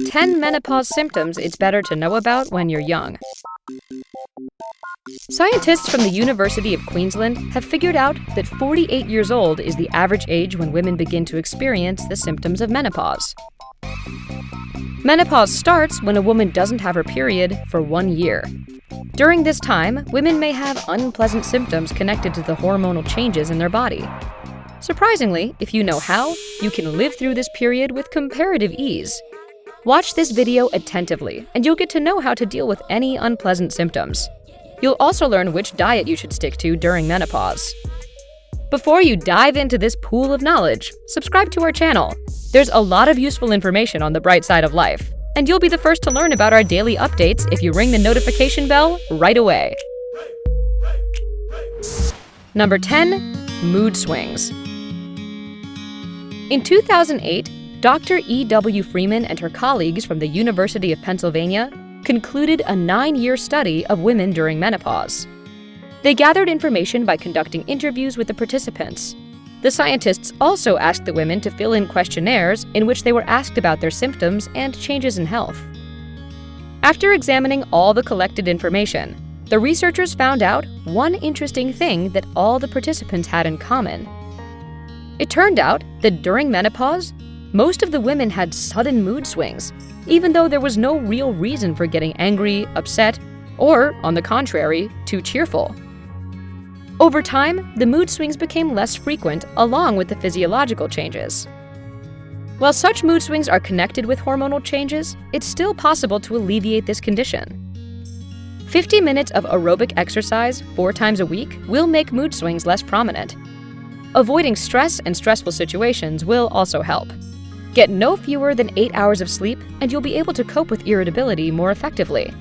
Ten menopause symptoms it's better to know about when you're young. Scientists from the University of Queensland have figured out that 48 years old is the average age when women begin to experience the symptoms of menopause. Menopause starts when a woman doesn't have her period for 1 year. During this time, women may have unpleasant symptoms connected to the hormonal changes in their body. Surprisingly, if you know how, you can live through this period with comparative ease. Watch this video attentively, and you'll get to know how to deal with any unpleasant symptoms. You'll also learn which diet you should stick to during menopause. Before you dive into this pool of knowledge, subscribe to our channel. There's a lot of useful information on the bright side of life, and you'll be the first to learn about our daily updates if you ring the notification bell right away. Number 10. Mood swings. In 2008, Dr. E.W. Freeman and her colleagues from the University of Pennsylvania concluded a 9-year study of women during menopause. They gathered information by conducting interviews with the participants. The scientists also asked the women to fill in questionnaires in which they were asked about their symptoms and changes in health. After examining all the collected information, the researchers found out one interesting thing that all the participants had in common. It turned out that during menopause, most of the women had sudden mood swings, even though there was no real reason for getting angry, upset, or, on the contrary, too cheerful. Over time, the mood swings became less frequent along with the physiological changes. While such mood swings are connected with hormonal changes, it's still possible to alleviate this condition. 50 minutes of aerobic exercise 4 times a week will make mood swings less prominent. Avoiding stress and stressful situations will also help. Get no fewer than 8 hours of sleep, and you'll be able to cope with irritability more effectively.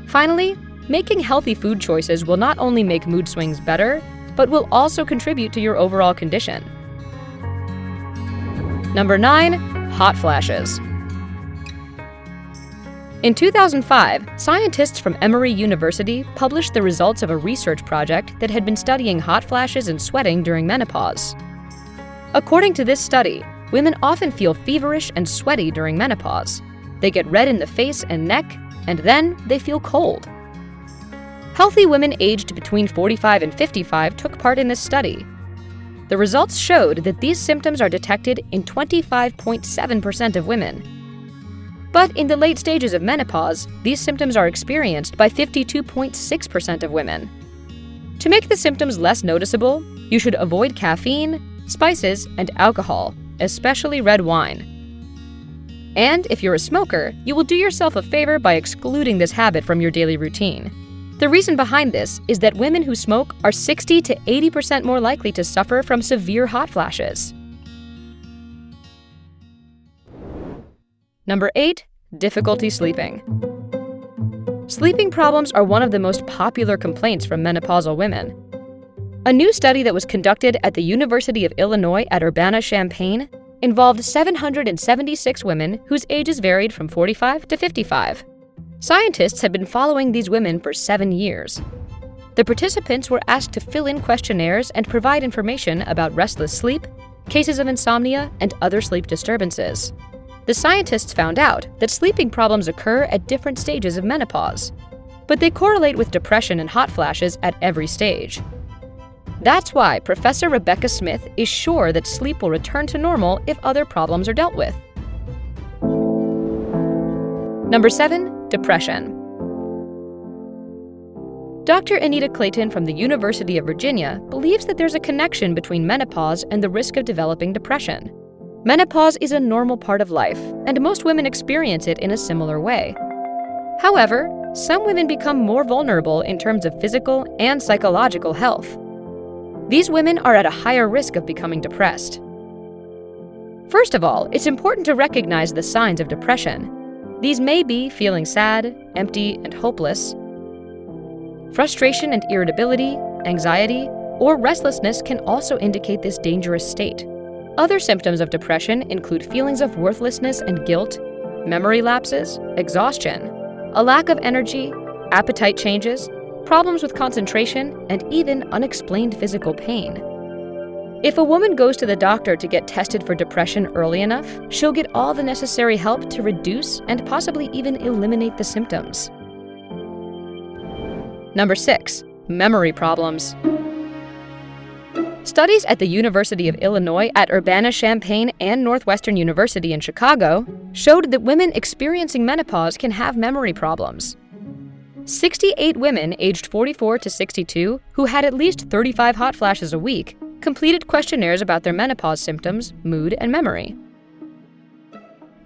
Finally, making healthy food choices will not only make mood swings better, but will also contribute to your overall condition. Number 9. Hot flashes. In 2005, scientists from Emory University published the results of a research project that had been studying hot flashes and sweating during menopause. According to this study, women often feel feverish and sweaty during menopause. They get red in the face and neck, and then they feel cold. Healthy women aged between 45 and 55 took part in this study. The results showed that these symptoms are detected in 25.7% of women. But in the late stages of menopause, these symptoms are experienced by 52.6% of women. To make the symptoms less noticeable, you should avoid caffeine, spices, and alcohol, especially red wine. And if you're a smoker, you will do yourself a favor by excluding this habit from your daily routine. The reason behind this is that women who smoke are 60 to 80% more likely to suffer from severe hot flashes. Number 8. Difficulty sleeping. Sleeping problems are one of the most popular complaints from menopausal women. A new study that was conducted at the University of Illinois at Urbana-Champaign involved 776 women whose ages varied from 45 to 55. Scientists had been following these women for 7 years. The participants were asked to fill in questionnaires and provide information about restless sleep, cases of insomnia, and other sleep disturbances. The scientists found out that sleeping problems occur at different stages of menopause, but they correlate with depression and hot flashes at every stage. That's why Professor Rebecca Smith is sure that sleep will return to normal if other problems are dealt with. Number 7. Depression. Dr. Anita Clayton from the University of Virginia believes that there's a connection between menopause and the risk of developing depression. Menopause is a normal part of life, and most women experience it in a similar way. However, some women become more vulnerable in terms of physical and psychological health. These women are at a higher risk of becoming depressed. First of all, it's important to recognize the signs of depression. These may be feeling sad, empty, and hopeless. Frustration and irritability, anxiety, or restlessness can also indicate this dangerous state. Other symptoms of depression include feelings of worthlessness and guilt, memory lapses, exhaustion, a lack of energy, appetite changes, problems with concentration, and even unexplained physical pain. If a woman goes to the doctor to get tested for depression early enough, she'll get all the necessary help to reduce and possibly even eliminate the symptoms. Number 6. Memory problems. Studies at the University of Illinois at Urbana-Champaign and Northwestern University in Chicago showed that women experiencing menopause can have memory problems. 68 women aged 44 to 62 who had at least 35 hot flashes a week completed questionnaires about their menopause symptoms, mood, and memory.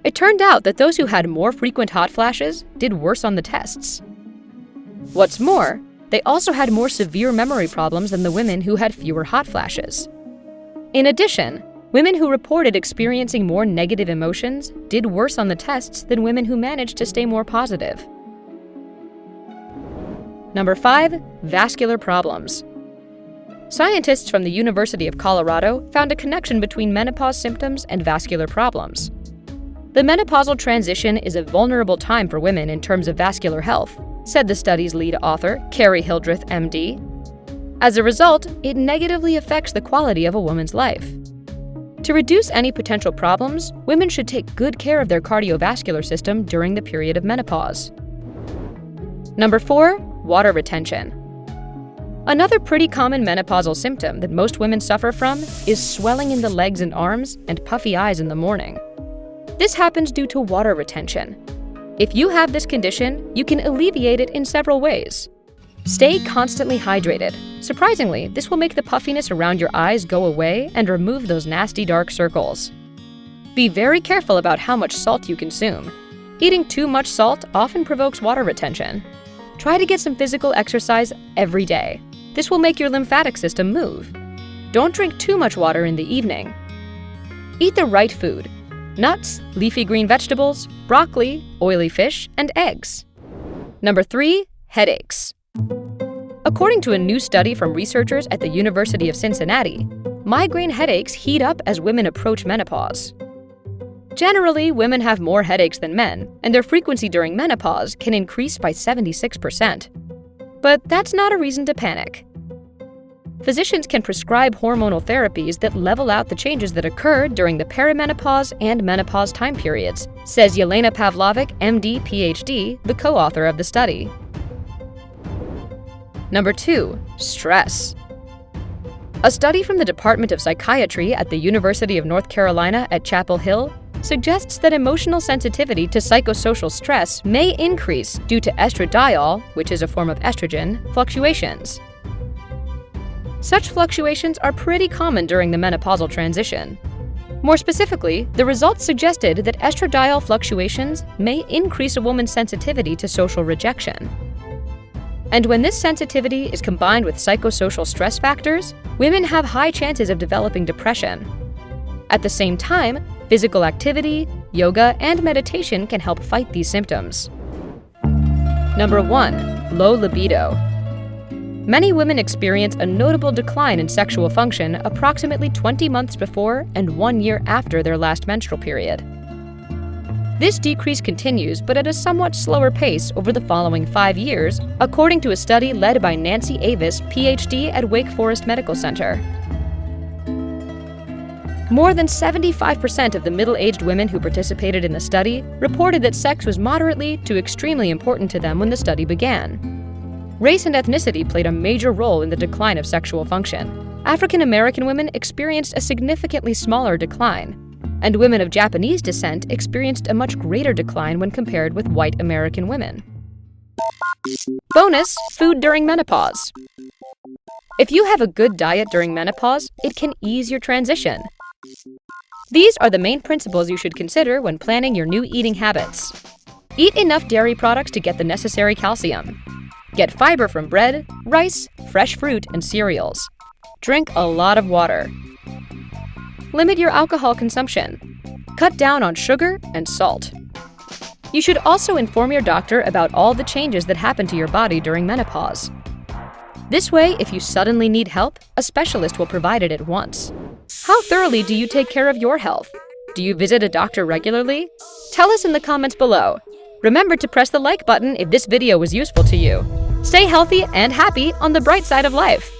It turned out that those who had more frequent hot flashes did worse on the tests. What's more, they also had more severe memory problems than the women who had fewer hot flashes. In addition, women who reported experiencing more negative emotions did worse on the tests than women who managed to stay more positive. Number 5. Vascular problems. Scientists from the University of Colorado found a connection between menopause symptoms and vascular problems. The menopausal transition is a vulnerable time for women in terms of vascular health, said the study's lead author, Carrie Hildreth, MD. As a result, it negatively affects the quality of a woman's life. To reduce any potential problems, women should take good care of their cardiovascular system during the period of menopause. Number 4. Water retention. Another pretty common menopausal symptom that most women suffer from is swelling in the legs and arms and puffy eyes in the morning. This happens due to water retention. If you have this condition, you can alleviate it in several ways. Stay constantly hydrated. Surprisingly, this will make the puffiness around your eyes go away and remove those nasty dark circles. Be very careful about how much salt you consume. Eating too much salt often provokes water retention. Try to get some physical exercise every day. This will make your lymphatic system move. Don't drink too much water in the evening. Eat the right food: nuts, leafy green vegetables, broccoli, oily fish, and eggs. Number 3. Headaches. According to a new study from researchers at the University of Cincinnati, migraine headaches heat up as women approach menopause. Generally, women have more headaches than men, and their frequency during menopause can increase by 76%. But that's not a reason to panic. Physicians can prescribe hormonal therapies that level out the changes that occur during the perimenopause and menopause time periods, says Yelena Pavlovic, MD, PhD, the co-author of the study. Number 2. Stress. A study from the Department of Psychiatry at the University of North Carolina at Chapel Hill suggests that emotional sensitivity to psychosocial stress may increase due to estradiol, which is a form of estrogen, fluctuations. Such fluctuations are pretty common during the menopausal transition. More specifically, the results suggested that estradiol fluctuations may increase a woman's sensitivity to social rejection. And when this sensitivity is combined with psychosocial stress factors, women have high chances of developing depression. At the same time, physical activity, yoga, and meditation can help fight these symptoms. Number 1. Low libido. Many women experience a notable decline in sexual function approximately 20 months before and 1 year after their last menstrual period. This decrease continues, but at a somewhat slower pace over the following 5 years, according to a study led by Nancy Avis, PhD at Wake Forest Medical Center. More than 75% of the middle-aged women who participated in the study reported that sex was moderately to extremely important to them when the study began. Race and ethnicity played a major role in the decline of sexual function. African American women experienced a significantly smaller decline, and women of Japanese descent experienced a much greater decline when compared with white American women. Bonus: food during menopause. If you have a good diet during menopause, it can ease your transition. These are the main principles you should consider when planning your new eating habits. Eat enough dairy products to get the necessary calcium. Get fiber from bread, rice, fresh fruit, and cereals. Drink a lot of water. Limit your alcohol consumption. Cut down on sugar and salt. You should also inform your doctor about all the changes that happen to your body during menopause. This way, if you suddenly need help, a specialist will provide it at once. How thoroughly do you take care of your health? Do you visit a doctor regularly? Tell us in the comments below. Remember to press the like button if this video was useful to you. Stay healthy and happy on the bright side of life.